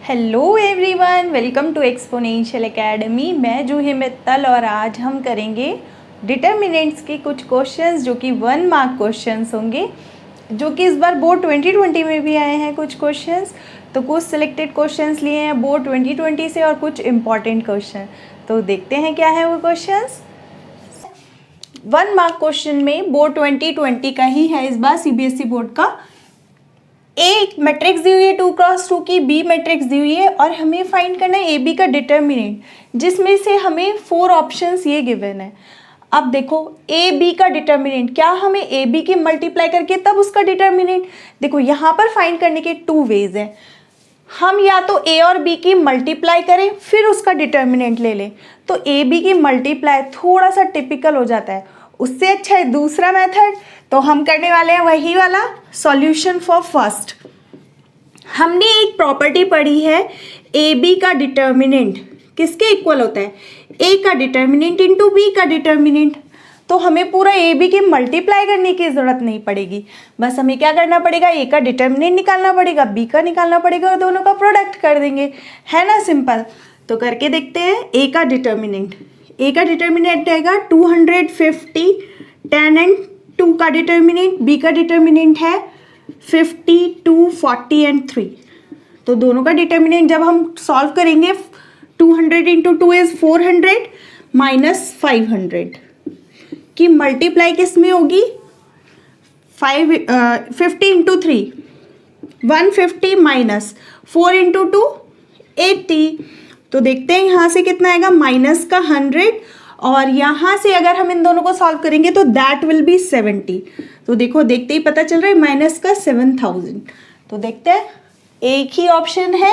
Hello everyone, welcome to exponential academy. मैं जूही मित्तल और आज हम करेंगे डिटर्मिनेंट्स के कुछ क्वेश्चंस जो कि 1 मार्क क्वेश्चंस होंगे, जो कि इस बार बोर्ड 2020 में भी आए हैं कुछ क्वेश्चंस। तो कुछ सिलेक्टेड क्वेश्चंस लिए हैं बोर्ड 2020 से और कुछ इम्पॉर्टेंट क्वेश्चन। तो देखते हैं क्या है वो क्वेश्चंस। 1 मार्क क्वेश्चन में बोर्ड 2020 का ही है इस बार, सीबीएसई बोर्ड का। ए मैट्रिक्स दी हुई है 2x2 की, बी मैट्रिक्स दी हुई है और हमें फाइंड करना है ए बी का डिटर्मिनेंट, जिसमें से हमें 4 ऑप्शंस ये गिवन है। अब देखो ए बी का डिटर्मिनेंट, क्या हमें ए बी की मल्टीप्लाई करके तब उसका डिटर्मिनेंट, देखो यहाँ पर फाइंड करने के 2 वेज हैं। हम या तो ए और बी की मल्टीप्लाई करें फिर उसका डिटर्मिनेंट ले लें, तो ए बी की मल्टीप्लाई थोड़ा सा टिपिकल हो जाता है। उससे अच्छा है दूसरा मेथड, तो हम करने वाले हैं वही वाला सॉल्यूशन फॉर फर्स्ट। हमने एक प्रॉपर्टी पढ़ी है, ए बी का डिटर्मिनेंट किसके इक्वल होता है, ए का डिटर्मिनेंट इंटू बी का डिटर्मिनेंट। तो हमें पूरा ए बी की मल्टीप्लाई करने की ज़रूरत नहीं पड़ेगी, बस हमें क्या करना पड़ेगा, ए का डिटर्मिनेंट निकालना पड़ेगा, बी का निकालना पड़ेगा और दोनों का प्रोडक्ट कर देंगे, है ना, सिंपल। तो करके देखते हैं। ए का डिटर्मिनेंट आएगा 250 tan एंड 2 का डिटर्मिनेंट, बी का डिटर्मिनेंट है 50, 2, 40 एंड 3। तो दोनों का डिटर्मिनेंट जब हम सॉल्व करेंगे 200 इंटू 2 इज 400 माइनस 500 की मल्टीप्लाई किस में होगी, 50 इंटू 3 150 माइनस 4 इंटू 2 80। तो देखते हैं यहाँ से कितना आएगा, माइनस का 100 और यहाँ से अगर हम इन दोनों को सॉल्व करेंगे तो दैट विल बी 70। तो देखो देखते ही पता चल रहा है माइनस का 7000। तो देखते हैं एक ही ऑप्शन है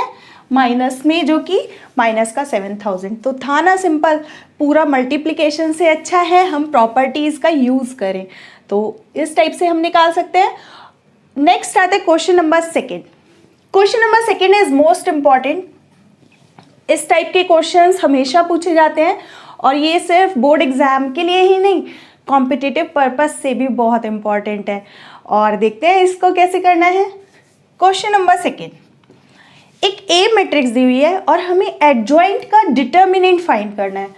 माइनस में, जो कि माइनस का 7000। तो था ना सिंपल, पूरा मल्टीप्लिकेशन से अच्छा है हम प्रॉपर्टीज़ का यूज़ करें। तो इस टाइप से हम निकाल सकते हैं। नेक्स्ट आते हैं question number 2। Question number 2 is most important. इस टाइप के क्वेश्चंस हमेशा पूछे जाते हैं और ये सिर्फ बोर्ड एग्जाम के लिए ही नहीं, कॉम्पिटिटिव पर्पस से भी बहुत इंपॉर्टेंट है। और देखते हैं इसको कैसे करना है। क्वेश्चन नंबर 2, एक ए मैट्रिक्स दी हुई है और हमें एडजॉइंट का डिटर्मिनेंट फाइंड करना है।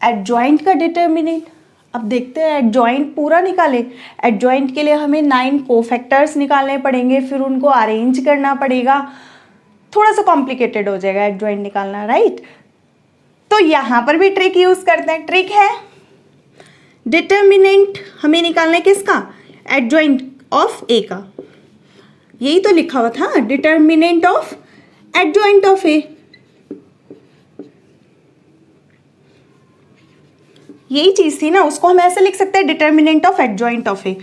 एडजॉइंट का डिटर्मिनेंट, अब देखते हैं एडजॉइंट पूरा निकाले। एडजॉइंट के लिए हमें 9 कोफैक्टर्स निकालने पड़ेंगे, फिर उनको अरेंज करना पड़ेगा, थोड़ा सा कॉम्प्लिकेटेड हो जाएगा एडजॉइंट निकालना, राइट। तो यहाँ पर भी ट्रिक यूज करते हैं। ट्रिक है डिटर्मिनेंट हमें निकालना है किसका, एडजॉइंट ऑफ ए का। यही तो लिखा हुआ था, determinant of adjoint of A. यही चीज थी ना, उसको हम ऐसे लिख सकते हैं, डिटर्मिनेंट ऑफ एडजॉइंट ऑफ ए।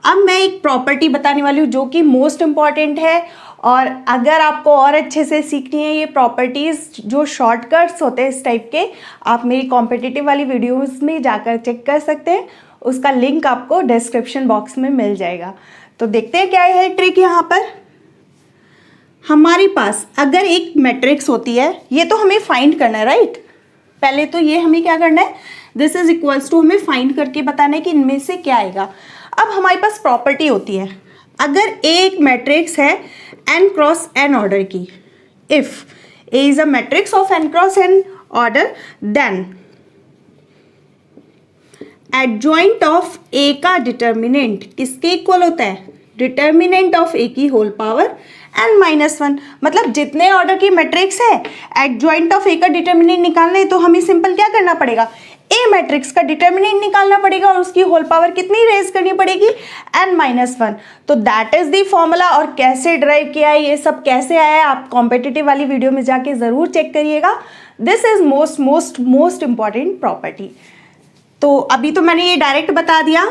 अब मैं एक प्रॉपर्टी बताने वाली हूँ जो कि मोस्ट इंपॉर्टेंट है, और अगर आपको और अच्छे से सीखनी है ये प्रॉपर्टीज़, जो शॉर्टकट्स होते हैं इस टाइप के, आप मेरी कॉम्पिटिटिव वाली वीडियोस में जाकर चेक कर सकते हैं। उसका लिंक आपको डिस्क्रिप्शन बॉक्स में मिल जाएगा। तो देखते हैं क्या है ट्रिक। यहाँ पर हमारे पास अगर एक मैट्रिक्स होती है, ये तो हमें फाइंड करना है, राइट। पहले तो ये हमें क्या करना है, दिस इज इक्वल्स टू, हमें फाइंड करके बताना है कि इनमें से क्या आएगा। अब हमारे पास प्रॉपर्टी होती है, अगर एक मैट्रिक्स है n क्रॉस n ऑर्डर की, if A is a matrix of n cross n order, then adjoint of A का डिटर्मिनेंट किसके इक्वल होता है, डिटर्मिनेंट ऑफ A की होल पावर n-1। मतलब जितने ऑर्डर की मैट्रिक्स है, एडजॉइंट ऑफ A का डिटर्मिनेंट निकालना है तो हमें सिंपल क्या करना पड़ेगा, ए मैट्रिक्स का डिटर्मिनेंट निकालना पड़ेगा और उसकी होल पावर कितनी रेज करनी पड़ेगी, n-1। तो दैट इज द फॉर्मूला। और कैसे ड्राइव किया है, ये सब कैसे आया है, आप कॉम्पिटिटिव वाली वीडियो में जाके जरूर चेक करिएगा। This is most most most important property. तो अभी तो मैंने ये डायरेक्ट बता दिया।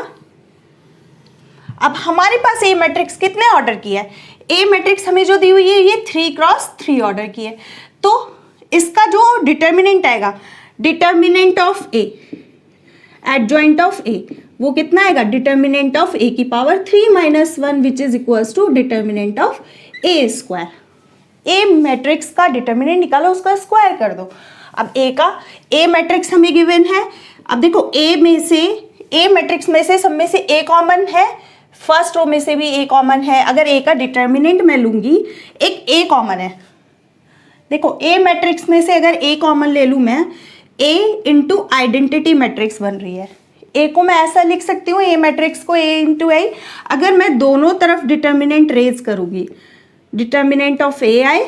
अब हमारे पास ए मैट्रिक्स कितने ऑर्डर की है, ए मैट्रिक्स हमें जो दी हुई है ये 3x3 ऑर्डर की है। तो इसका जो डिटर्मिनेंट आएगा, determinant of A, adjoint of A, वो कितना आएगा, डिटर्मिनेंट ऑफ ए की power 3 - 1 which is equals to determinant of A square. A matrix का डिटर्मिनेंट निकालो, उसका स्क्वायर कर दो। अब ए का, ए मैट्रिक्स हमें गिवन है। अब देखो ए में से, ए मैट्रिक्स में से सब में से ए कॉमन है, फर्स्ट रो में से भी ए कॉमन है। अगर ए का डिटर्मिनेंट मैं लूंगी, एक ए कॉमन है, देखो ए मैट्रिक्स में से अगर ए कॉमन ले लूँ मैं, ए इंटू आइडेंटिटी मैट्रिक्स बन रही है। ए को मैं ऐसा लिख सकती हूँ, ए मैट्रिक्स को ए इंटू आई। अगर मैं दोनों तरफ डिटर्मिनेंट रेज करूँगी, डिटर्मिनेंट ऑफ ए आई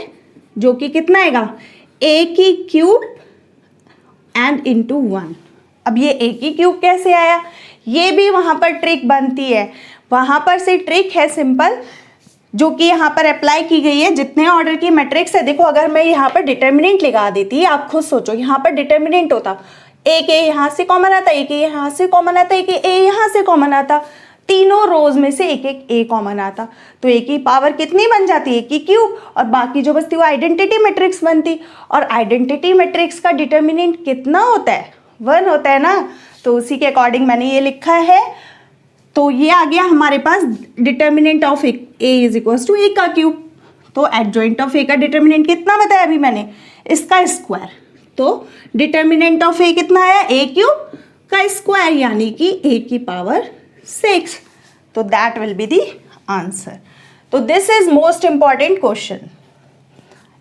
जो कि कितना आएगा, ए की क्यूब एंड इंटू 1। अब ये ए की क्यूब कैसे आया, ये भी वहाँ पर ट्रिक बनती है, वहाँ पर से ट्रिक है सिंपल जो कि यहाँ पर अप्लाई की गई है। जितने ऑर्डर की मैट्रिक्स है, देखो अगर मैं यहाँ पर डिटर्मिनेंट लगा देती, आप खुद सोचो यहाँ पर डिटर्मिनेंट होता, एक ए यहाँ से कॉमन आता, एक ए यहाँ से कॉमन आता, एक ए यहाँ से कॉमन आता, तीनों रोज में से एक एक ए कॉमन आता, तो ए की पावर कितनी बन जाती है, ए की क्यूब, और बाकी जो बचती वो आइडेंटिटी मैट्रिक्स बनती। और आइडेंटिटी मैट्रिक्स का डिटर्मिनेंट कितना होता है, 1 होता है ना, तो उसी के अकॉर्डिंग मैंने ये लिखा है। तो ये आ गया हमारे पास determinant of A is equals to A का क्यूब। तो एडजॉइंट ऑफ ए का डिटर्मिनेंट कितना बताया अभी मैंने, इसका स्क्वायर। तो डिटर्मिनेंट ऑफ ए कितना आया, ए क्यूब का स्क्वायर, यानी कि ए की पावर 6। तो that will be the answer. तो this is most important question,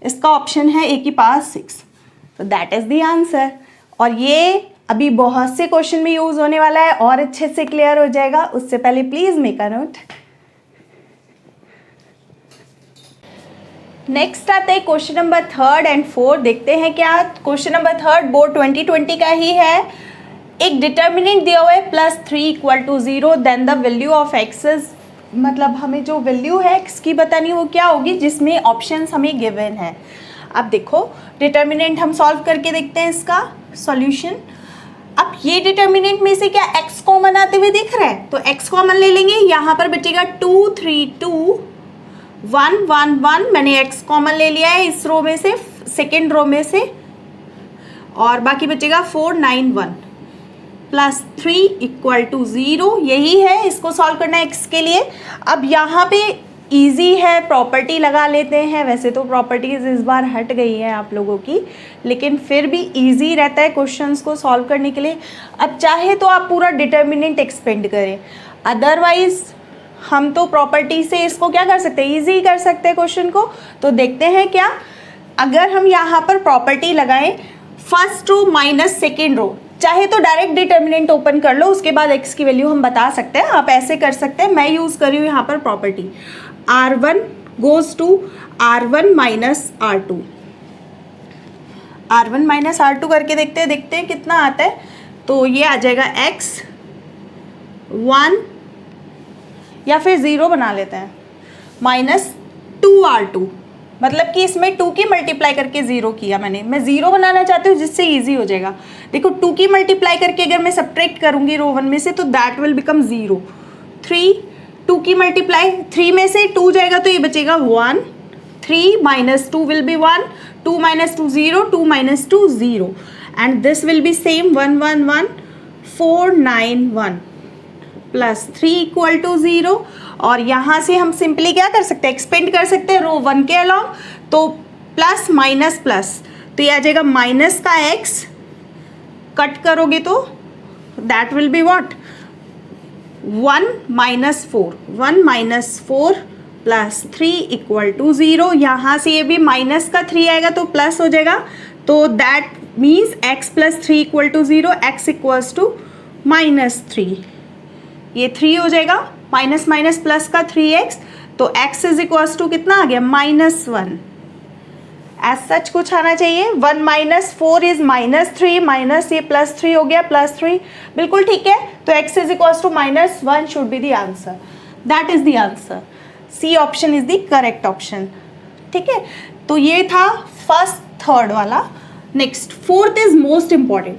इसका ऑप्शन है ए की पावर 6। तो दैट इज द आंसर। और ये अभी बहुत से क्वेश्चन में यूज होने वाला है और अच्छे से क्लियर हो जाएगा। उससे पहले please make a note. Next आता है क्वेश्चन नंबर 3 एंड 4। देखते हैं क्या क्वेश्चन नंबर 3 बोर्ड 2020 का ही है। एक डिटर्मिनेंट दिया हुआ है +3 = 0, then the value of X is, मतलब हमें जो वैल्यू है एक्स की बतानी वो क्या होगी, जिसमें ऑप्शंस हमें गिवन है। अब देखो डिटर्मिनेंट हम सॉल्व करके देखते हैं इसका सॉल्यूशन। अब ये डिटर्मिनेंट में से क्या एक्स कॉमन आते हुए दिख रहा है, तो एक्स कॉमन ले लेंगे। यहाँ पर बचेगा 2 3 2 1 1 1, मैंने एक्स कॉमन ले लिया है इस रो में से, सेकेंड रो में से, और बाकी बचेगा 4 9 1 +3 = 0। यही है, इसको सॉल्व करना है एक्स के लिए। अब यहाँ पे इजी है, प्रॉपर्टी लगा लेते हैं। वैसे तो प्रॉपर्टीज इस बार हट गई है आप लोगों की, लेकिन फिर भी इजी रहता है क्वेश्चंस को सॉल्व करने के लिए। अब चाहे तो आप पूरा डिटर्मिनेंट एक्सपेंड करें, अदरवाइज हम तो प्रॉपर्टी से इसको क्या कर सकते हैं, ईजी कर सकते हैं क्वेश्चन को। तो देखते हैं क्या, अगर हम यहाँ पर प्रॉपर्टी लगाएं first row minus second row, चाहे तो डायरेक्ट डिटर्मिनेंट ओपन कर लो, उसके बाद एक्स की वैल्यू हम बता सकते हैं, आप ऐसे कर सकते हैं। मैं यूज़ कर रही हूँ यहाँ पर property R1 goes to R1 minus R2। R1 minus R2 करके देखते हैं कितना आता है। तो ये आ जाएगा x 1 या फिर 0 बना लेते हैं -2R2, मतलब कि इसमें 2 की मल्टीप्लाई करके 0 किया मैंने, मैं 0 बनाना चाहती हूँ जिससे इजी हो जाएगा। देखो 2 की मल्टीप्लाई करके अगर मैं सब्ट्रैक्ट करूँगी रो 1 में से, तो दैट विल बिकम 0। 3 2 की मल्टीप्लाई, 3 में से 2 जाएगा तो ये बचेगा 1, 3 - 2 will be 1, 2 - 2 0, 2 - 2 0, and this will be same 1 1 1 4 9 1 +3 = 0। और यहाँ से हम सिंपली क्या कर सकते हैं, एक्सपेंड कर सकते हैं रो 1 के अलॉन्ग, तो प्लस माइनस प्लस, तो ये आ जाएगा माइनस का x, कट करोगे तो दैट विल बी व्हाट 1 - 4, 1 - 4 +3 = 0। यहाँ से ये भी माइनस का 3 आएगा तो प्लस हो जाएगा, तो दैट मीन्स x + 3 = 0, x = -3, ये 3 हो जाएगा, माइनस माइनस प्लस का 3x, तो x = कितना आ गया -1। एज सच कुछ आना चाहिए, 1 - 4 इज -3, माइनस ये +3 हो गया, +3 बिल्कुल ठीक है। तो x = -1 should be the answer, that is the answer. C option is the correct option, ठीक है। तो ये था फर्स्ट थर्ड वाला। Next fourth is most important,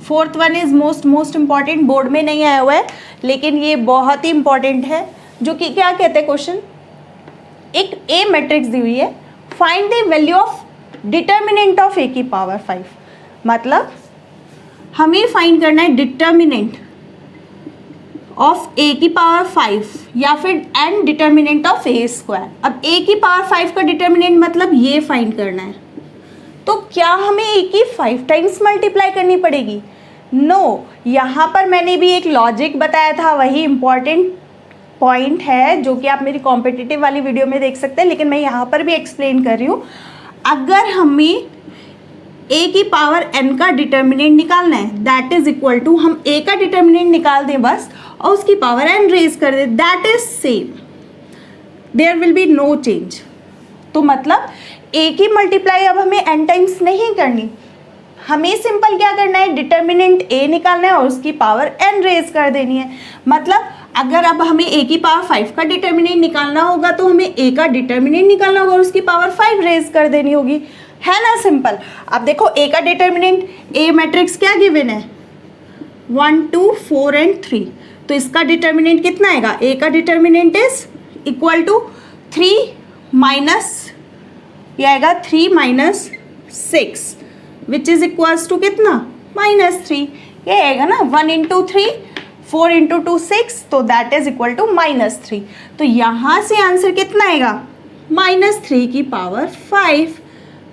fourth one is most important, board में नहीं आया हुआ है लेकिन ये बहुत ही इंपॉर्टेंट है। जो कि क्या कहते हैं क्वेश्चन, एक ए मैट्रिक्स दी हुई है, find the value of determinant of A की पावर 5, मतलब हमें फाइंड करना है डिटर्मिनेंट ऑफ ए की पावर 5 या फिर and determinant of A square. अब ए की पावर 5 का डिटर्मिनेंट मतलब ये फाइंड करना है, तो क्या हमें ए की 5 टाइम्स मल्टीप्लाई करनी पड़ेगी? नो, यहाँ पर मैंने भी एक लॉजिक बताया था, वही इंपॉर्टेंट पॉइंट है जो कि आप मेरी कॉम्पिटिटिव वाली वीडियो में देख सकते हैं, लेकिन मैं यहाँ पर भी एक्सप्लेन कर रही हूँ। अगर हमें a की पावर n का डिटर्मिनेंट निकालना है, दैट इज इक्वल टू हम a का डिटर्मिनेंट निकाल दें बस और उसकी पावर n रेज कर दें, that is same, there will be no change. तो मतलब a की मल्टीप्लाई अब हमें n टाइम्स नहीं करनी, हमें सिंपल क्या करना है, डिटर्मिनेंट a निकालना है और उसकी पावर n रेज कर देनी है। मतलब अगर अब हमें a की पावर 5 का डिटर्मिनेंट निकालना होगा तो हमें a का डिटर्मिनेंट निकालना होगा और उसकी पावर 5 रेज कर देनी होगी, है ना सिंपल। अब देखो a का डिटर्मिनेंट, a मैट्रिक्स क्या गिवन है 1 2 4 एंड 3, तो इसका डिटर्मिनेंट कितना आएगा, a का determinant is equal to 3 minus, ये आएगा 3 minus 6 which is equals to कितना -3, ये आएगा ना 1 इंटू 3 4 इंटू 2 6, तो दैट इज इक्वल टू -3। तो यहाँ से आंसर कितना आएगा -3 की पावर 5,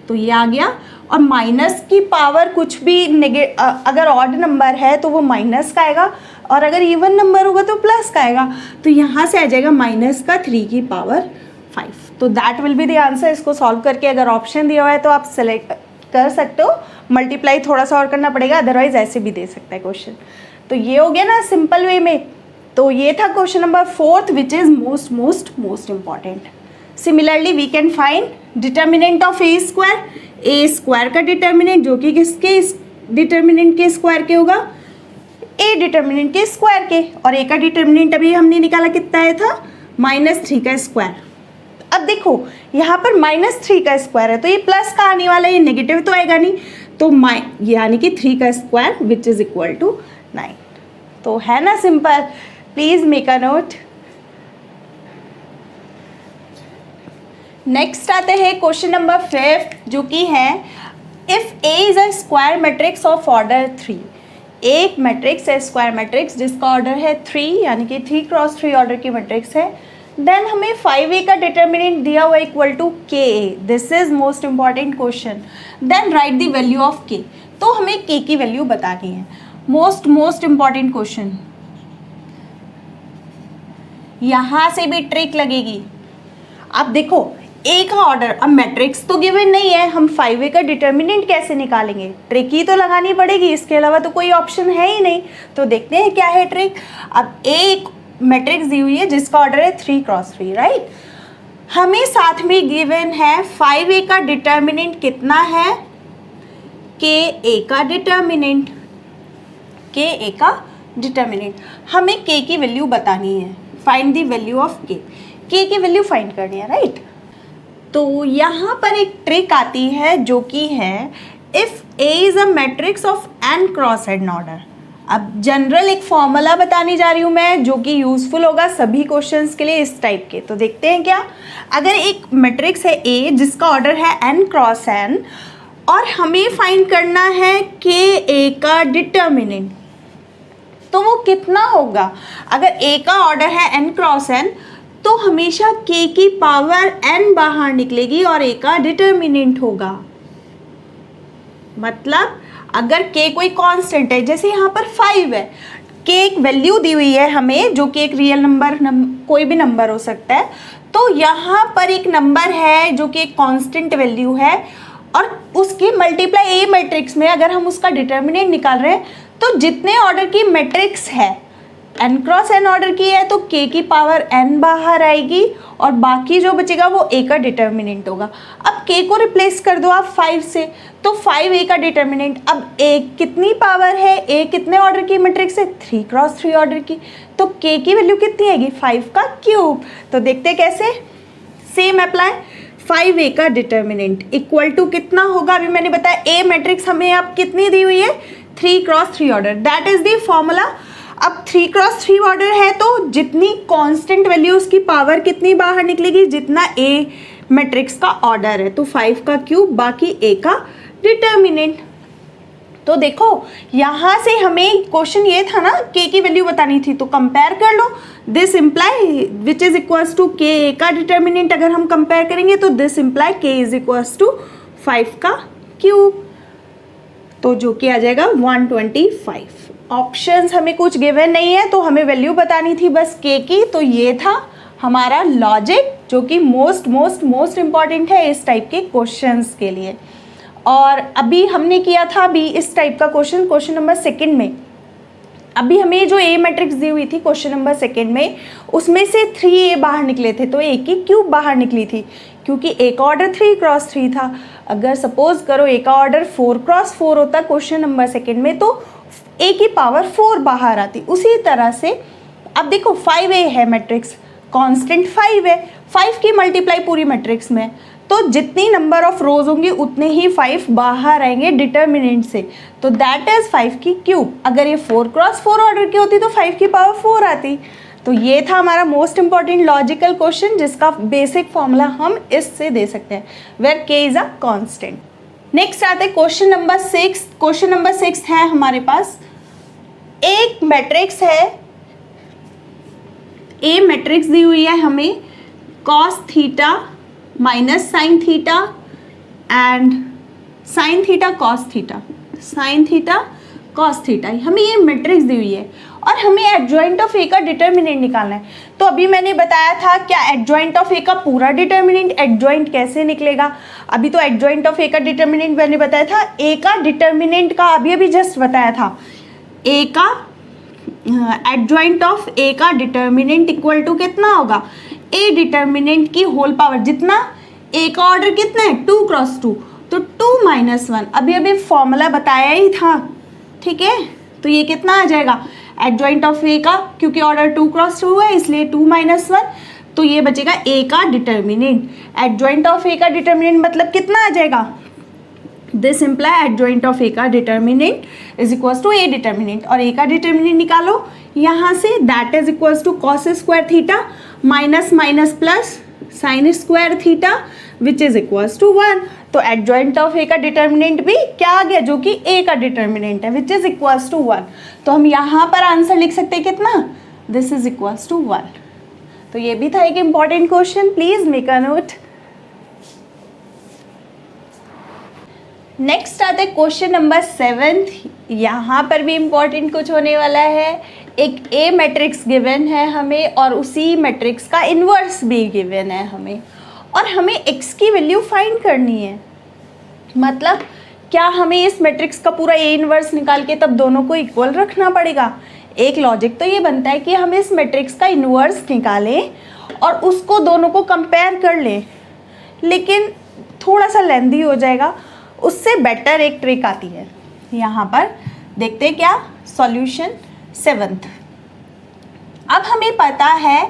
तो ये आ गया। और माइनस की पावर कुछ भी अगर ऑड नंबर है तो वो माइनस का आएगा और अगर इवन नंबर होगा तो प्लस का आएगा, तो यहाँ से आ जाएगा -3 की पावर 5, तो that will be the answer. इसको सॉल्व करके अगर ऑप्शन दिया हुआ है तो आप सेलेक्ट कर सकते हो, मल्टीप्लाई थोड़ा सा और करना पड़ेगा, अदरवाइज ऐसे भी दे सकता है क्वेश्चन। तो ये हो गया ना सिंपल वे में। तो ये था question number 4 which is most important. Similarly we can find determinant of A square का डिटर्मिनेंट जो कि किसके डिटर्मिनेंट के स्क्वायर के होगा, ए डिटर्मिनेंट के स्क्वायर के, और ए का डिटर्मिनेंट अभी हमने निकाला कितना आया था -3 का स्क्वायर। अब देखो यहाँ पर -3 का स्क्वायर है तो ये प्लस का आने वाला है, ये नेगेटिव तो आएगा नहीं, तो यानी कि 3 का square which is equal to 9। तो है ना simple, please make a note. Next आते हैं क्वेश्चन नंबर 5 जो कि है if A is a square matrix of order 3, एक मैट्रिक्स है स्क्वायर मैट्रिक्स जिसका ऑर्डर है 3 यानी कि 3 क्रॉस 3 ऑर्डर की मैट्रिक्स है, देन हमें 5a का डिटर्मिनेंट दिया हुआ equal to ka, this is most important question. Then write the value of k, तो हमें k की वैल्यू बतानी है, मोस्ट इंपॉर्टेंट क्वेश्चन। यहां से भी ट्रिक लगेगी। अब देखो a का ऑर्डर, अब मैट्रिक्स तो गिवन नहीं है, हम 5a का डिटर्मिनेंट कैसे निकालेंगे, ट्रिक ही तो लगानी पड़ेगी, इसके अलावा तो कोई ऑप्शन है ही नहीं। तो देखते हैं क्या है ट्रिक। अब एक मैट्रिक्स दी हुई है जिसका ऑर्डर है 3 क्रॉस 3, राइट। हमें साथ में गिवन है 5a का डिटर्मिनेंट कितना है, ka का डिटर्मिनेंट, ka का डिटर्मिनेंट, हमें k की वैल्यू बतानी है, find the value of k की वैल्यू फाइंड करनी है, राइट। तो यहाँ पर एक ट्रिक आती है जो कि है if a is a matrix of n cross n order. अब जनरल एक फॉर्मूला बताने जा रही हूँ मैं जो कि यूजफुल होगा सभी क्वेश्चंस के लिए इस टाइप के। तो देखते हैं क्या, अगर एक मैट्रिक्स है A जिसका ऑर्डर है n क्रॉस n और हमें फाइंड करना है ka का डिटर्मिनेंट, तो वो कितना होगा। अगर A का ऑर्डर है n क्रॉस n तो हमेशा k की पावर n बाहर निकलेगी और A का डिटर्मिनेंट होगा। मतलब अगर k कोई कांस्टेंट है, जैसे यहाँ पर 5 है, k एक वैल्यू दी हुई है हमें जो कि एक रियल नंबर कोई भी नंबर हो सकता है, तो यहाँ पर एक नंबर है जो कि एक कांस्टेंट वैल्यू है और उसकी मल्टीप्लाई a मैट्रिक्स में अगर हम उसका डिटर्मिनेंट निकाल रहे हैं तो जितने ऑर्डर की मैट्रिक्स है n क्रॉस n ऑर्डर की है तो k की पावर n बाहर आएगी और बाकी जो बचेगा वो a का डिटर्मिनेंट होगा। अब k को रिप्लेस कर दो आप 5 से, तो 5a का डिटर्मिनेंट, अब a कितनी पावर है, a कितने ऑर्डर की मैट्रिक्स है 3 क्रॉस 3 ऑर्डर की, तो k की वैल्यू कितनी आएगी 5 का क्यूब। तो देखते हैं कैसे, सेम अप्लाई, 5a का डिटर्मिनेंट इक्वल टू कितना होगा, अभी मैंने बताया a मैट्रिक्स हमें अब कितनी दी हुई है 3 cross 3 order, that is the formula. अब 3 क्रॉस 3 ऑर्डर है तो जितनी कांस्टेंट वैल्यू उसकी पावर कितनी बाहर निकलेगी, जितना a मैट्रिक्स का ऑर्डर है, तो 5 का क्यूब बाकी a का डिटर्मिनेंट। तो देखो यहाँ से हमें क्वेश्चन ये था ना k की वैल्यू बतानी थी, तो कंपेयर कर लो, this imply which is equals to k का डिटर्मिनेंट अगर हम कंपेयर करेंगे तो this imply k is equals to 5 का क्यूब, तो जो कि आ जाएगा 125। ऑप्शंस हमें कुछ गिवन नहीं है तो हमें वैल्यू बतानी थी बस k की, तो ये था हमारा लॉजिक, जो कि मोस्ट इम्पॉर्टेंट है इस टाइप के क्वेश्चंस के लिए। और अभी हमने किया था अभी इस टाइप का क्वेश्चन नंबर सेकंड में। अभी हमें जो ए मैट्रिक्स दी हुई थी क्वेश्चन नंबर सेकंड में, उसमें से 3A बाहर निकले थे, तो ए की क्यूब बाहर निकली थी, क्योंकि ए का ऑर्डर 3x3 था। अगर सपोज करो ए का ऑर्डर 4x4 होता क्वेश्चन नंबर सेकंड में, तो ए की पावर 4 बाहर आती। उसी तरह से अब देखो 5A है मैट्रिक्स, कांस्टेंट 5 है, 5 की मल्टीप्लाई पूरी मैट्रिक्स में, तो जितनी नंबर ऑफ रोज होंगी उतने ही 5 बाहर आएंगे डिटर्मिनेंट से, तो दैट इज 5 की क्यूब। अगर ये 4x4 ऑर्डर की होती तो 5 की पावर 4 आती। तो ये था हमारा मोस्ट इंपॉर्टेंट लॉजिकल क्वेश्चन, जिसका बेसिक फॉर्मूला हम इससे दे सकते हैं, where k is a constant. Next आते हैं क्वेश्चन नंबर 6। क्वेश्चन नंबर 6 है हमारे पास, एक मैट्रिक्स है, ए मैट्रिक्स दी हुई है हमें, cos theta minus sine theta and sine theta cos theta, sine theta cos theta, हमें ये मैट्रिक्स दी हुई है और हमें एडजॉइंट ऑफ ए का डिटर्मिनेंट निकालना है। तो अभी मैंने बताया था क्या एडजॉइंट ऑफ ए का पूरा डिटर्मिनेंट, एडजॉइंट कैसे निकलेगा। अभी तो एडजॉइंट ऑफ ए का डिटर्मिनेंट मैंने बताया था, ए का डिटर्मिनेंट का अभी जस्ट बताया था, ए का एडजॉइंट ऑफ ए का डिटर्मिनेंट इक्वल टू कितना होगा, ए डिटर्मिनेंट की होल पावर, जितना ए का ऑर्डर कितना है 2x2, तो 2 - 1, अभी फॉर्मूला बताया ही था, ठीक है। तो ये कितना आ जाएगा एडजॉइंट ऑफ ए का, क्योंकि ऑर्डर 2x2 है इसलिए 2 - 1, तो ये बचेगा ए का डिटर्मिनेंट। एडजॉइंट ऑफ ए का डिटर्मिनेंट मतलब कितना आ जाएगा, this imply adjoint of A का determinant is equals to A determinant, और ए का डिटर्मिनेंट निकालो यहाँ से, that is equals to cos square theta minus minus plus sine square theta which is equals to 1। तो एडजॉइंट ऑफ ए का determinant भी क्या आ गया, जो कि ए का डिटर्मिनेंट है, विच इज इक्वल्स टू 1। तो हम यहाँ पर आंसर लिख सकते हैं कितना, दिस इज इक्वल्स टू 1। तो ये भी था एक important question, please make a note. Next आते हैं क्वेश्चन नंबर 7। यहाँ पर भी इम्पॉर्टेंट कुछ होने वाला है। एक ए मैट्रिक्स गिवन है हमें और उसी मैट्रिक्स का इन्वर्स भी गिवन है हमें, और हमें x की वैल्यू फाइंड करनी है। मतलब क्या हमें इस मैट्रिक्स का पूरा ए इन्वर्स निकाल के तब दोनों को इक्वल रखना पड़ेगा। एक लॉजिक तो ये बनता है कि हम इस मैट्रिक्स का इन्वर्स निकालें और उसको दोनों को कंपेयर कर लें, लेकिन थोड़ा सा लेंदी हो जाएगा। उससे बेटर एक ट्रिक आती है, यहाँ पर देखते हैं क्या, सॉल्यूशन 7th। अब हमें पता है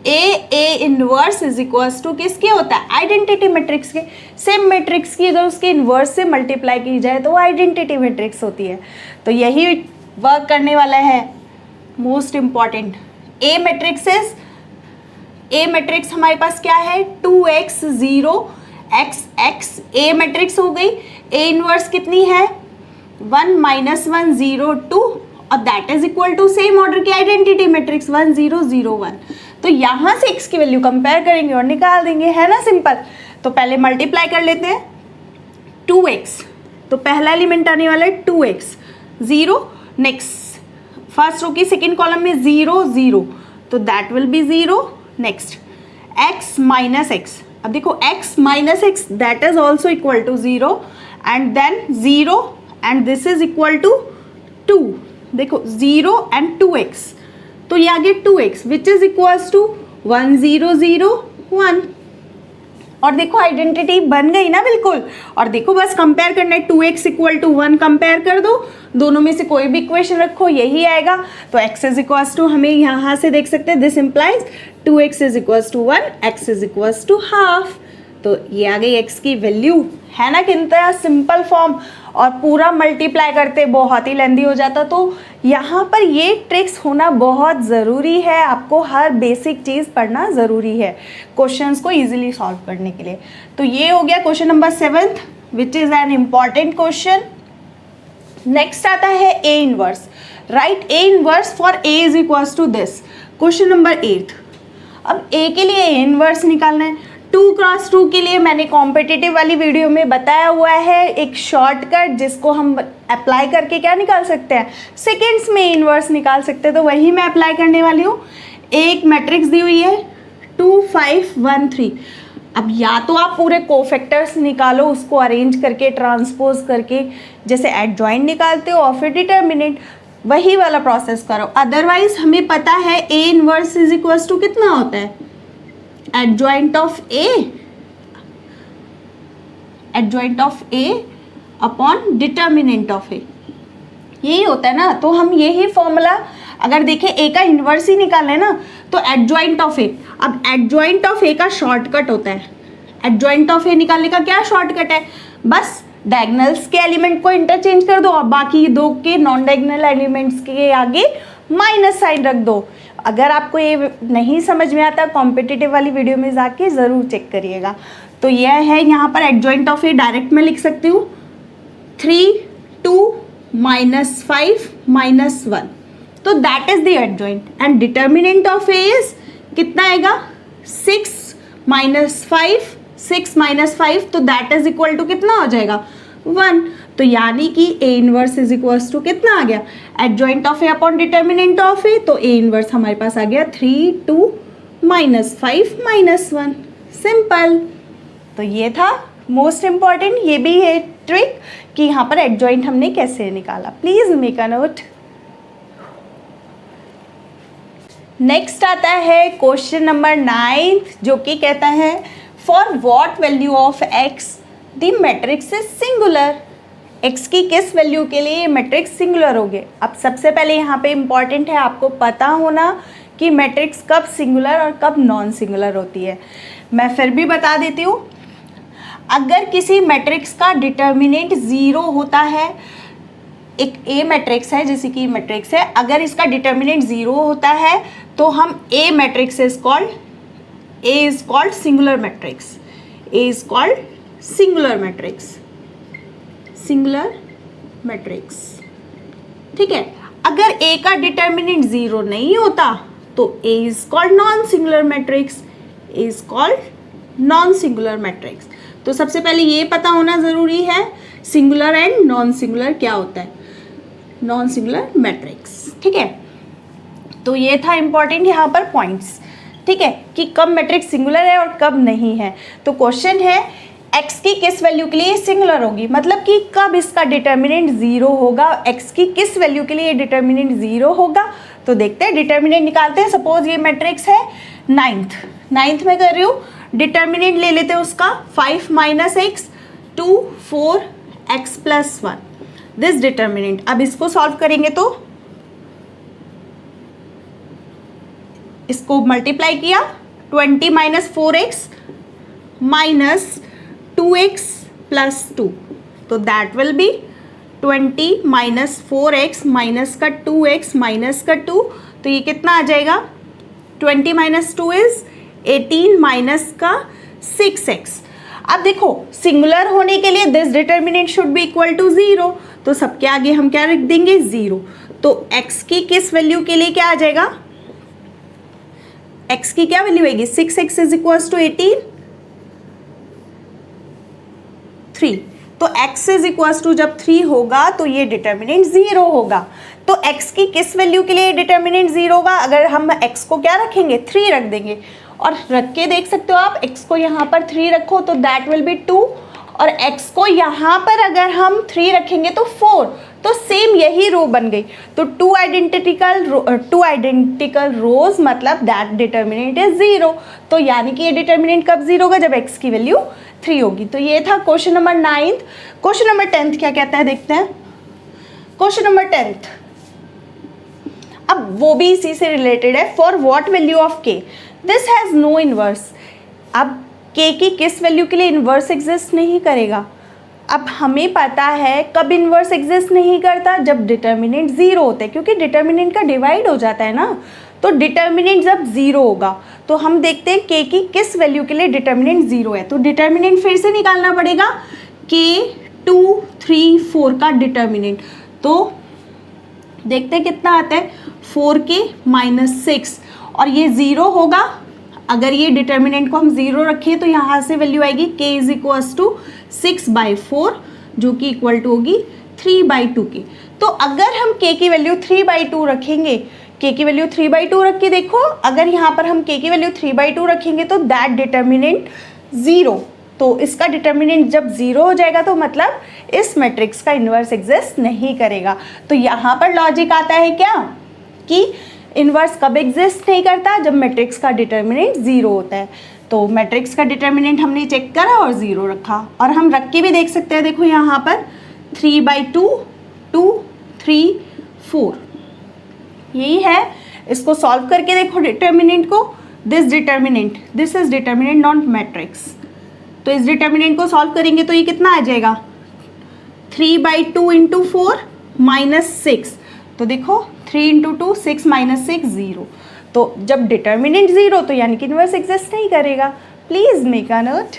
A inverse is equals to किसके होता है, आइडेंटिटी मैट्रिक्स के। सेम मैट्रिक्स की अगर उसके इनवर्स से मल्टीप्लाई की जाए तो वो आइडेंटिटी मैट्रिक्स होती है। तो यही वर्क करने वाला है, मोस्ट इम्पॉर्टेंट। ए मैट्रिक्स हमारे पास क्या है, 2x 0 x ए मैट्रिक्स हो गई। ए इनवर्स कितनी है 1 - 1 0 2, और that is equal to same order की आइडेंटिटी मैट्रिक्स 1 0 0 1। तो यहाँ से x की वैल्यू कंपेयर करेंगे और निकाल देंगे, है ना सिंपल। तो पहले मल्टीप्लाई कर लेते हैं 2x, तो पहला एलिमेंट आने वाला है 2x 0, नेक्स्ट फर्स्ट रो की सेकेंड कॉलम में 0 0, तो that will be 0। Next x minus x, अब देखो x minus x that is also equal to 0, and then 0 and this is equal to 2। देखो 0 एंड 2x, तो ये आ गया 2x which is equals to 1 0 0 1। और देखो आइडेंटिटी बन गई ना बिल्कुल। और देखो बस कंपेयर करना है, 2x इक्वल टू 1 कंपेयर कर दो, दोनों में से कोई भी इक्वेशन रखो यही आएगा। तो x इज इक्वल्स टू, हमें यहाँ से देख सकते हैं, this implies 2x is equals to 1, x is equals to half. तो ये आ गई x की वैल्यू, है ना कितना सिंपल फॉर्म। और पूरा मल्टीप्लाई करते बहुत ही लेंदी हो जाता, तो यहाँ पर ये ट्रिक्स होना बहुत ज़रूरी है। आपको हर बेसिक चीज़ पढ़ना ज़रूरी है क्वेश्चंस को इजीली सॉल्व करने के लिए। तो ये हो गया question number 7th which is an important question. Next आता है A inverse. Write A inverse for A is equals to this. Question number 8। अब ए के लिए ए इनवर्स निकालना है। 2x2 के लिए मैंने कॉम्पिटिटिव वाली वीडियो में बताया हुआ है एक शॉर्टकट, जिसको हम अप्लाई करके क्या निकाल सकते हैं, सेकेंड्स में इनवर्स निकाल सकते हैं। तो वही मैं अप्लाई करने वाली हूँ। एक मैट्रिक्स दी हुई है 2513। अब या तो आप पूरे कोफैक्टर्स निकालो, उसको अरेंज करके ट्रांसपोज करके जैसे एडजॉइंट निकालते हो, और फिर डिटर्मिनेंट, वही वाला प्रोसेस करो। अदरवाइज हमें पता है A inverse is equals to कितना होता है, adjoint of A upon determinant of A, यही होता है ना। तो हम यही फॉर्मूला अगर देखें ए का इन्वर्स ही निकालना है ना, तो एडजॉइंट ऑफ ए, अब एडजॉइंट ऑफ ए का शॉर्टकट होता है, एडजॉइंट ऑफ ए निकालने का क्या शॉर्टकट है, बस डायगोनल्स के एलिमेंट को इंटरचेंज कर दो और बाकी दो के नॉन डायगोनल एलिमेंट्स के आगे माइनस साइन रख दो। अगर आपको ये नहीं समझ में आता, कॉम्पिटिटिव वाली वीडियो में जाके ज़रूर चेक करिएगा। तो यह है यहाँ पर एडजॉइंट ऑफ ए, डायरेक्ट में लिख सकती हूँ 3 2 -5 -1, तो that is the adjoint. And determinant of A is कितना आएगा, 6 -5, तो दैट इज इक्वल टू कितना हो जाएगा, 1। तो यानी कि A inverse is equals to कितना आ गया, adjoint of A upon determinant of A, तो ए इनवर्स हमारे पास आ गया 3 2 -5 -1, सिंपल। तो ये था मोस्ट इम्पॉर्टेंट, ये भी है ट्रिक कि यहाँ पर एडजॉइंट हमने कैसे निकाला। Please make a note. Next आता है क्वेश्चन नंबर 9, जो कि कहता है for what value of x the matrix is singular. X की किस वैल्यू के लिए ये मैट्रिक्स सिंगुलर हो गए। अब सबसे पहले यहाँ पे इम्पॉर्टेंट है आपको पता होना कि मैट्रिक्स कब सिंगुलर और कब नॉन सिंगुलर होती है। मैं फिर भी बता देती हूँ, अगर किसी मैट्रिक्स का डिटर्मिनेंट 0 होता है, एक ए मैट्रिक्स है जैसे कि मैट्रिक्स है, अगर इसका डिटर्मिनेंट 0 होता है तो हम A matrix is called singular matrix, A is called singular matrix, ठीक है। अगर ए का डिटर्मिनेंट 0 नहीं होता तो A is called non singular matrix. तो सबसे पहले ये पता होना ज़रूरी है सिंगुलर एंड नॉन सिंगुलर क्या होता है, नॉन सिंगुलर मैट्रिक्स, ठीक है। तो ये था इम्पॉर्टेंट यहाँ पर पॉइंट्स, ठीक है, कि कब मैट्रिक्स सिंगुलर है और कब नहीं है। तो क्वेश्चन है एक्स की किस वैल्यू के लिए सिंगुलर होगी, मतलब कि कब इसका डिटर्मिनेंट 0 होगा, एक्स की किस वैल्यू के लिए डिटर्मिनेंट 0 होगा। तो देखते हैं, डिटर्मिनेंट निकालते हैं। सपोज ये मैट्रिक्स है 9th में कर रही हूँ, डिटर्मिनेंट ले लेते हैं उसका 5 - x 2 4 x + 1, दिस डिटर्मिनेंट। अब इसको सॉल्व करेंगे तो इसको मल्टीप्लाई किया, 20 - 4x - 2x + 2, तो that will B 20 - 4x minus का 2x माइनस का 2, तो ये कितना आ जाएगा, 20 - 2 इज 18 माइनस का 6x। अब देखो सिंगुलर होने के लिए this determinant should be equal to 0, तो सबके आगे हम क्या रख देंगे, 0। तो x की किस वैल्यू के लिए क्या आ जाएगा, x की क्या वैल्यू आएगी, 6x इज इक्वल टू 18 3, तो x इज इक्वल टू जब 3 होगा तो ये डिटर्मिनेंट 0 होगा। तो x की किस वैल्यू के लिए डिटर्मिनेंट 0 होगा, अगर हम x को क्या रखेंगे, 3 रख देंगे, और रख के देख सकते हो आप, x को यहाँ पर 3 रखो तो दैट विल बी 2, और x को यहाँ पर अगर हम 3 रखेंगे तो 4, तो सेम यही रो बन गई। तो टू आइडेंटिकल रोज मतलब दैट डिटर्मिनेंट इज 0। तो यानी कि ये डिटर्मिनेंट कब 0 होगा, जब x की वैल्यू 3 होगी। तो ये था क्वेश्चन नंबर 9। क्वेश्चन नंबर 10 क्या कहता है, देखते हैं। क्वेश्चन नंबर 10 अब वो भी इसी से रिलेटेड है। For what value of k this has no inverse. अब k की किस वैल्यू के लिए इनवर्स एग्जिस्ट नहीं करेगा। अब हमें पता है कब इनवर्स एग्जिस्ट नहीं करता, जब डिटर्मिनेंट 0 होता है, क्योंकि डिटर्मिनेंट का डिवाइड हो जाता है ना। तो डिटर्मिनेंट जब 0 होगा तो हम देखते हैं k की किस वैल्यू के लिए डिटर्मिनेंट 0 है। तो डिटर्मिनेंट फिर से निकालना पड़ेगा, k 2 3 4 का डिटर्मिनेंट। तो देखते हैं कितना आता है, 4k - 6, और ये 0 होगा। अगर ये डिटर्मिनेंट को हम 0 रखें तो यहाँ से वैल्यू आएगी k इज इक्वल टू 6/4, जो कि इक्वल टू होगी 3/2 की। तो अगर हम k की वैल्यू 3/2 रखेंगे, के की वैल्यू 3/2 रख के देखो, अगर यहाँ पर हम के की वैल्यू 3/2 रखेंगे तो दैट डिटर्मिनेंट 0, तो इसका डिटर्मिनेंट जब 0 हो जाएगा तो मतलब इस मैट्रिक्स का इन्वर्स एग्जिस्ट नहीं करेगा। तो यहाँ पर लॉजिक आता है क्या कि इन्वर्स कब एग्जिस्ट नहीं करता, जब मैट्रिक्स का डिटर्मिनेंट 0 होता है। तो मैट्रिक्स का डिटर्मिनेंट हमने चेक करा और 0 रखा, और हम रख के भी देख सकते हैं, देखो यहाँ पर 3/2 2 3 4 यही है। इसको सॉल्व करके देखो डिटर्मिनेंट को, this is determinant not matrix, तो इस डिटर्मिनेंट को सॉल्व करेंगे तो ये कितना आ जाएगा 3/2 इंटू 4 -6, तो देखो 3 इंटू 2 6 -6 0, तो जब डिटर्मिनेंट 0 तो यानी कि इन्वर्स एग्जिस्ट नहीं करेगा। Please make a note.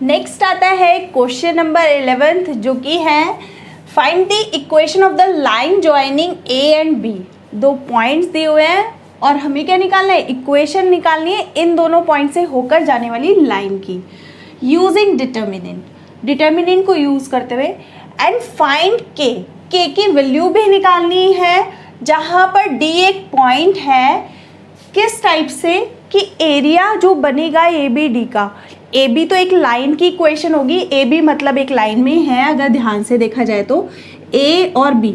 Next आता है क्वेश्चन नंबर 11 जो कि है find the equation of the line joining A and B. 2 points दिए हुए हैं और हमें क्या निकालना है, इक्वेशन निकालनी है इन दोनों पॉइंट से होकर जाने वाली लाइन की, यूजिंग डिटर्मिनेंट को यूज करते हुए, एंड फाइंड के की वैल्यू भी निकालनी है जहाँ पर डी एक पॉइंट है, किस टाइप से कि एरिया जो बनेगा ए बी डी का, ए बी तो एक लाइन की इक्वेशन होगी, ए बी मतलब एक लाइन में है, अगर ध्यान से देखा जाए तो ए और बी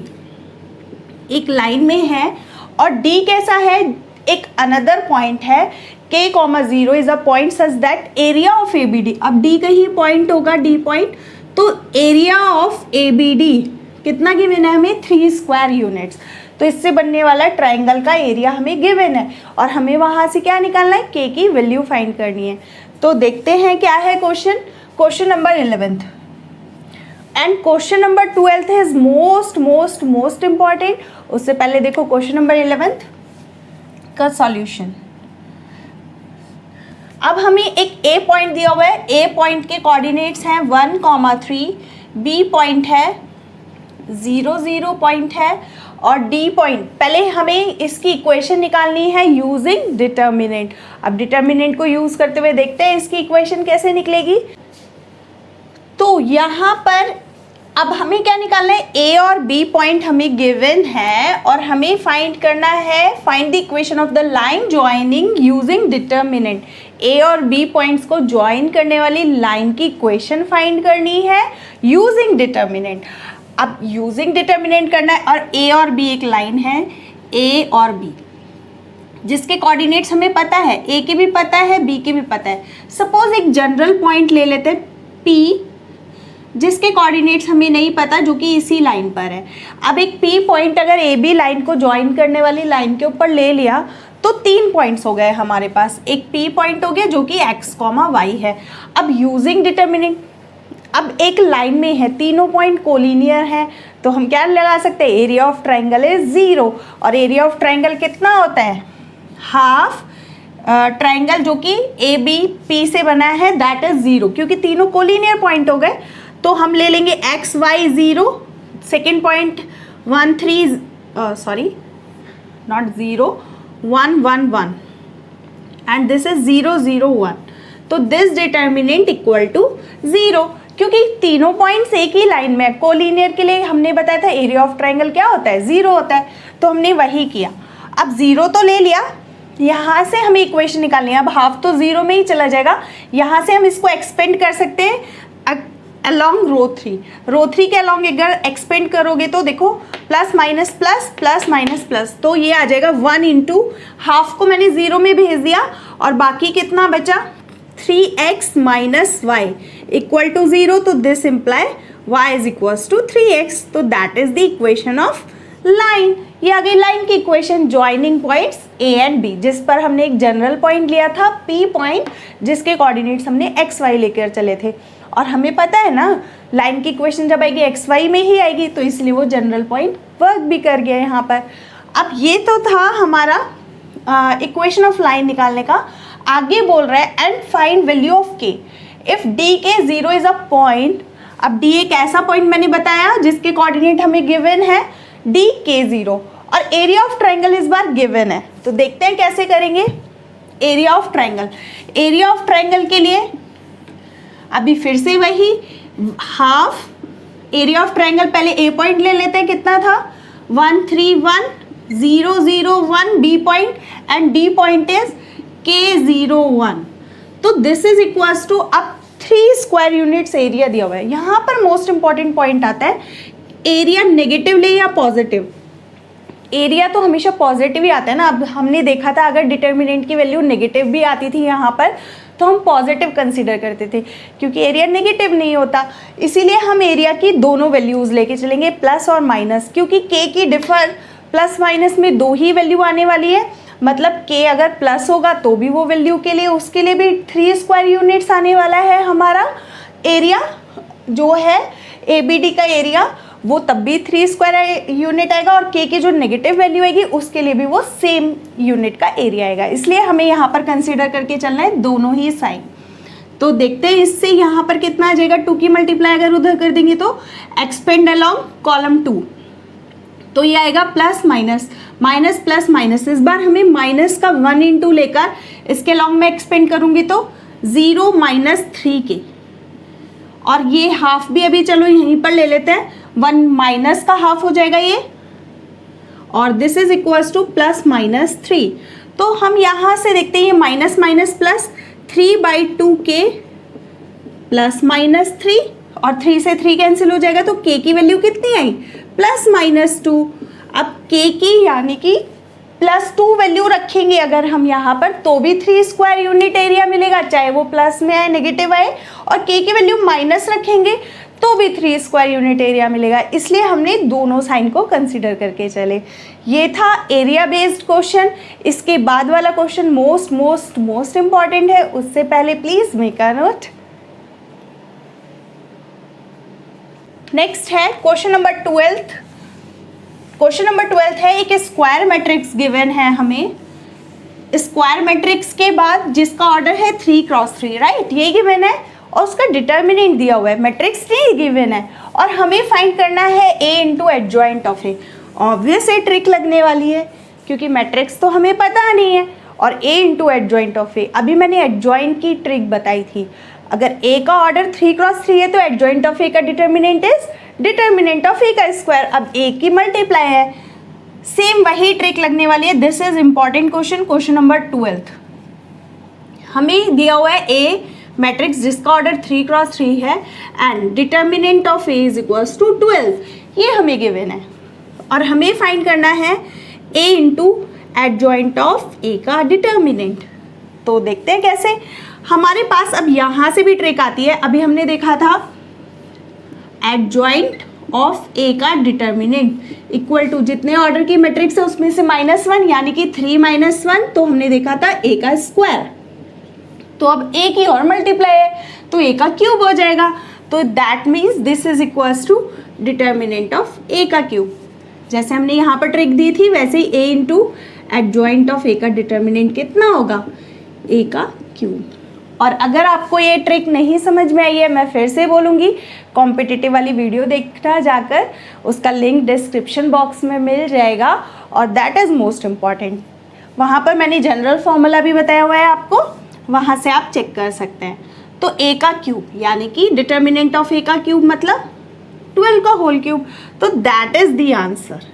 एक लाइन में है, और डी कैसा है, एक अनदर पॉइंट है, k, 0 is a point such that area of A B D, अब डी का ही पॉइंट होगा डी पॉइंट, तो area of A B D कितना गिवन है हमें 3 स्क्वायर यूनिट्स, तो इससे बनने वाला ट्राइंगल का एरिया हमें गिवन है, और हमें वहाँ से क्या निकालना है, k की वैल्यू फाइंड करनी है। तो देखते हैं क्या है question number 11 and question number 12 is most important. उससे पहले देखो क्वेश्चन नंबर 11 का सॉल्यूशन। अब हमें एक ए पॉइंट दिया हुआ है, ए पॉइंट के कोऑर्डिनेट्स हैं 1, 3, बी पॉइंट है 0, 0 पॉइंट है, और डी पॉइंट। पहले हमें इसकी इक्वेशन निकालनी है यूजिंग डिटर्मिनेंट। अब डिटर्मिनेंट को यूज करते हुए देखते हैं इसकी इक्वेशन कैसे निकलेगी। तो यहाँ पर अब हमें क्या निकालना है, ए और बी पॉइंट हमें गिवन है, और हमें फाइंड करना है, find the equation of the line joining using determinant. A और बी पॉइंट्स को ज्वाइन करने वाली लाइन की इक्वेशन फाइंड करनी है यूजिंग डिटर्मिनेंट। अब यूजिंग डिटर्मिनेंट करना है, और ए और बी एक लाइन है, ए और बी जिसके कोऑर्डिनेट्स हमें पता है, ए के भी पता है, बी के भी पता है। सपोज एक जनरल पॉइंट ले लेते हैं पी, जिसके कोऑर्डिनेट्स हमें नहीं पता, जो कि इसी लाइन पर है। अब एक पी पॉइंट अगर ए बी लाइन को ज्वाइन करने वाली लाइन के ऊपर ले लिया तो 3 पॉइंट्स हो गए हमारे पास। एक पी पॉइंट हो गया जो कि x, y है। अब यूजिंग डिटर्मिनेंट, अब एक लाइन में है, तीनों पॉइंट कोलिनियर है, तो हम क्या लगा सकते हैं, एरिया ऑफ ट्राइंगल इज 0, और एरिया ऑफ ट्राइंगल कितना होता है, हाफ ट्राइंगल जो कि ए बी पी से बना है दैट इज 0, क्योंकि तीनों कोलिनियर पॉइंट हो गए। तो हम ले लेंगे x, y 0, second point 1, 3 sorry not 0 1, 1, 1 and this is 0, 0, 1, तो दिस डिटर्मिनेंट इक्वल टू 0, क्योंकि तीनों पॉइंट्स एक ही लाइन में है। कोलिनियर के लिए हमने बताया था एरिया ऑफ ट्राइंगल क्या होता है, 0 होता है, तो हमने वही किया। अब 0 तो ले लिया, यहाँ से हमें इक्वेशन निकालनी है। अब हाफ तो 0 में ही चला जाएगा, यहाँ से हम इसको एक्सपेंड कर सकते हैं अलॉन्ग रो 3 के अलॉन्ग अगर एक्सपेंड करोगे तो देखो plus minus plus plus minus plus, तो ये आ जाएगा 1 इंटू हाफ को मैंने 0 में भेज दिया, और बाकी कितना बचा 3x minus Y equal to 0, तो this imply y is equals to 3x, तो that is the equation of line. ये आ गई लाइन की equation joining points a and b, जिस पर हमने एक जनरल पॉइंट लिया था p पॉइंट, जिसके कोऑर्डिनेट्स हमने x y लेकर चले थे, और हमें पता है ना लाइन की इक्वेशन जब आएगी x y में ही आएगी, तो इसलिए वो जनरल पॉइंट वर्क भी कर गया यहाँ पर। अब ये तो था हमारा इक्वेशन ऑफ लाइन निकालने का। आगे बोल रहा है and find value of k if D के 0 इज अ पॉइंट। अब डी एक ऐसा पॉइंट मैंने बताया जिसके कोऑर्डिनेट हमें गिवन है डी के 0, और एरिया ऑफ ट्राइंगल इस बार गिवन है, तो देखते हैं कैसे करेंगे area of triangle. Area of triangle के लिए अभी फिर से वही हाफ एरिया ऑफ ट्रायंगल पहले ए पॉइंट ले लेते हैं, कितना था 1 3 1 0 0 1, B point and D point is K01। तो दिस इज इक्वल्स टू अब 3 स्क्वायर यूनिट्स एरिया दिया हुआ है। यहाँ पर मोस्ट इंपॉर्टेंट पॉइंट आता है, एरिया नेगेटिव ले या पॉजिटिव। एरिया तो हमेशा पॉजिटिव ही आता है ना। अब हमने देखा था अगर डिटर्मिनेंट की वैल्यू नेगेटिव भी आती थी यहाँ पर तो हम पॉजिटिव कंसीडर करते थे, क्योंकि एरिया नेगेटिव नहीं होता। इसीलिए हम एरिया की दोनों वैल्यूज़ लेके चलेंगे, प्लस और माइनस, क्योंकि के की डिफर प्लस माइनस में 2 ही वैल्यू आने वाली है। मतलब के अगर प्लस होगा तो भी वो वैल्यू के लिए, उसके लिए भी 3 स्क्वायर यूनिट्स आने वाला है हमारा एरिया जो है ABD का एरिया, वो तब भी 3 स्क्वायर यूनिट आएगा, और के की जो नेगेटिव वैल्यू आएगी उसके लिए भी वो सेम यूनिट का एरिया आएगा। इसलिए हमें यहाँ पर कंसीडर करके चलना है दोनों ही साइन। तो देखते हैं इससे यहाँ पर कितना आ जाएगा, 2 की मल्टीप्लाई अगर उधर कर देंगे तो एक्सपेंड अलोंग कॉलम 2, तो ये आएगा plus minus, minus plus minus. इस बार हमें माइनस का 1 इंटू लेकर इसके लॉन्ग में एक्सपेंड करूंगी तो 0 माइनस 3 के, और ये हाफ भी अभी चलो यहीं पर ले लेते हैं, 1 माइनस का हाफ हो जाएगा ये, और this is equals two plus minus 3। तो हम यहाँ से देखते हैं ये माइनस माइनस प्लस, 3/2 के प्लस माइनस 3, और 3 से 3 कैंसिल हो जाएगा, तो के की वैल्यू कितनी आई प्लस माइनस 2। अब के की यानी कि प्लस 2 वैल्यू रखेंगे अगर हम यहाँ पर तो भी 3 स्क्वायर यूनिट एरिया मिलेगा, चाहे वो प्लस में आए नेगेटिव आए, और के की वैल्यू माइनस रखेंगे तो भी 3 स्क्वायर यूनिट एरिया मिलेगा। इसलिए हमने दोनों साइन को कंसीडर करके चले। ये था एरिया बेस्ड क्वेश्चन। इसके बाद वाला question most most most important है, उससे पहले please make a note. Next है क्वेश्चन नंबर 12। क्वेश्चन नंबर 12 है, एक स्क्वायर मैट्रिक्स गिवन है हमें। स्क्वायर मैट्रिक्स के बाद जिसका ऑर्डर है 3x3, राइट, ये गिवन है, और उसका डिटर्मिनेंट दिया हुआ है, मैट्रिक्स नहीं गिवन है, और हमें फाइंड करना है A into adjoint of A. Obvious ये ट्रिक लगने वाली है क्योंकि मैट्रिक्स तो हमें पता नहीं है, और A इंटू एडजॉइंट ऑफ ए, अभी मैंने एडजॉइंट की ट्रिक बताई थी। अगर A का ऑर्डर 3x3 है तो एडजॉइंट ऑफ A का determinant is determinant of A का स्क्वायर। अब A की मल्टीप्लाई है, सेम वही ट्रिक लगने वाली है। This is important question, question number 12। हमें दिया हुआ है A मैट्रिक्स जिसका ऑर्डर 3x3 है and determinant of A is equals to 12, ये हमें गिवन है, और हमें फाइंड करना है A into adjoint of A का डिटर्मिनेंट। तो देखते हैं कैसे। हमारे पास अब यहाँ से भी ट्रिक आती है। अभी हमने देखा था एडजॉइंट ऑफ A का डिटर्मिनेंट इक्वल टू जितने ऑर्डर की मैट्रिक्स है उसमें से -1, यानी कि 3 - 1, तो हमने देखा था A का स्क्वायर। तो अब A की और मल्टीप्लाई है तो A का क्यूब हो जाएगा, तो that means this is equals to determinant of A का क्यूब। जैसे हमने यहाँ पर ट्रिक दी थी वैसे ही A into adjoint of A का डिटर्मिनेंट कितना होगा, A का क्यूब। और अगर आपको ये ट्रिक नहीं समझ में आई है, मैं फिर से बोलूँगी, कॉम्पिटिटिव वाली वीडियो देखना जाकर, उसका लिंक डिस्क्रिप्शन बॉक्स में मिल जाएगा, और दैट इज़ मोस्ट इम्पॉर्टेंट। वहाँ पर मैंने जनरल फॉर्मूला भी बताया हुआ है आपको, वहाँ से आप चेक कर सकते हैं। तो A का क्यूब यानी कि डिटर्मिनेंट ऑफ A का क्यूब मतलब 12 का होल क्यूब, तो दैट इज़ द आंसर।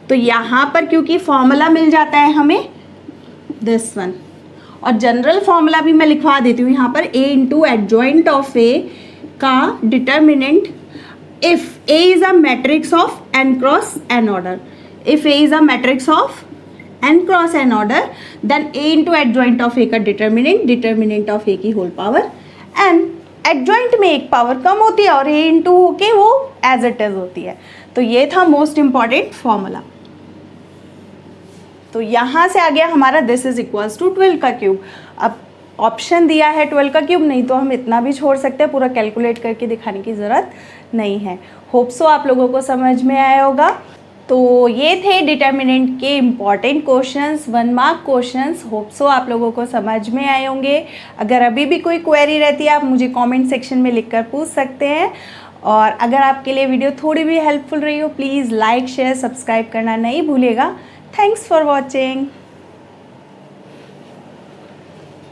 तो यहाँ पर क्योंकि फॉर्मूला मिल जाता है हमें दिस वन, और जनरल फॉर्मूला भी मैं लिखवा देती हूँ यहाँ पर, A into adjoint of A का determinant if A is a matrix of n cross n order, if A is a matrix of n cross n order, then A into adjoint of A का determinant of A की whole power n। Adjoint में एक power कम होती है और A into होके वो as it is होती है। तो ये था मोस्ट इंपॉर्टेंट फॉर्मूला। तो यहाँ से आ गया हमारा दिस इज इक्वल्स टू 12 का क्यूब। अब ऑप्शन दिया है 12 का क्यूब, नहीं तो हम इतना भी छोड़ सकते हैं, पूरा कैलकुलेट करके दिखाने की ज़रूरत नहीं है। होप सो आप लोगों को समझ में आया होगा। तो ये थे डिटर्मिनेंट के important questions, 1 mark questions. Hope so आप लोगों को समझ में आए होंगे। अगर अभी भी कोई क्वेरी रहती है आप मुझे कमेंट सेक्शन में लिखकर पूछ सकते हैं, और अगर आपके लिए वीडियो थोड़ी भी हेल्पफुल रही हो प्लीज़ लाइक शेयर सब्सक्राइब करना नहीं भूलिएगा। Thanks for watching.